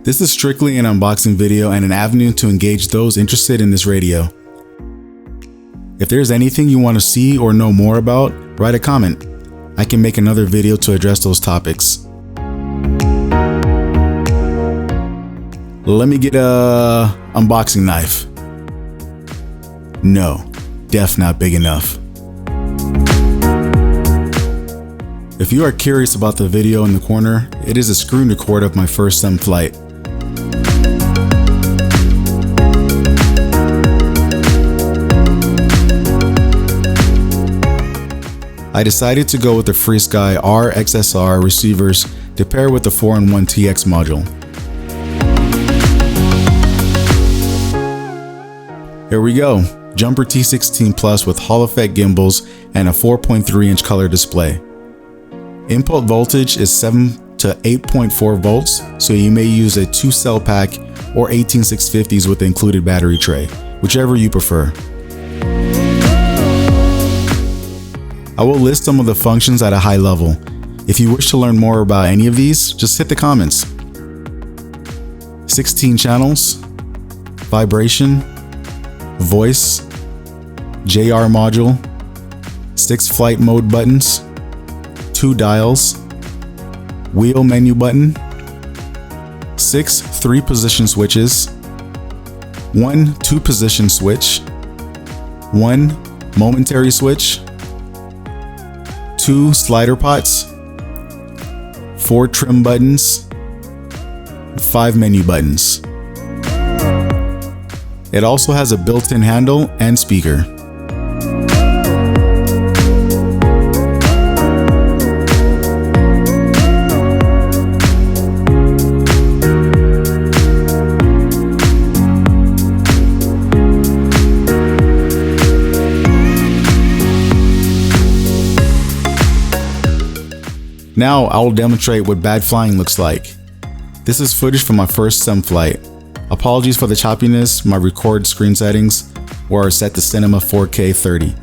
This is strictly an unboxing video and an avenue to engage those interested in this radio. If there's anything you want to see or know more about, write a comment. I can make another video to address those topics. Let me get a unboxing knife. No, def not big enough. If you are curious about the video in the corner, it is a screen record of my first SEM flight. I decided to go with the FrSky RXSR receivers to pair with the 4-in-1 TX module. Here we go, Jumper T16 Plus with Hall effect gimbals and a 4.3-inch color display. Input voltage is 7 to 8.4 volts, so you may use a 2-cell pack or 18650s with the included battery tray, whichever you prefer. I will list some of the functions at a high level. If you wish to learn more about any of these, just hit the comments. 16 channels, vibration, voice, JR module, 6 flight mode buttons, 2 dials, wheel menu button, 6 3-position switches, 1 2-position switch, 1 momentary switch, 2 slider pots, 4 trim buttons, 5 menu buttons. It also has a built-in handle and speaker. Now I will demonstrate what bad flying looks like. This is footage from my first SEM flight. Apologies for the choppiness, my record screen settings were set to Cinema 4K 30.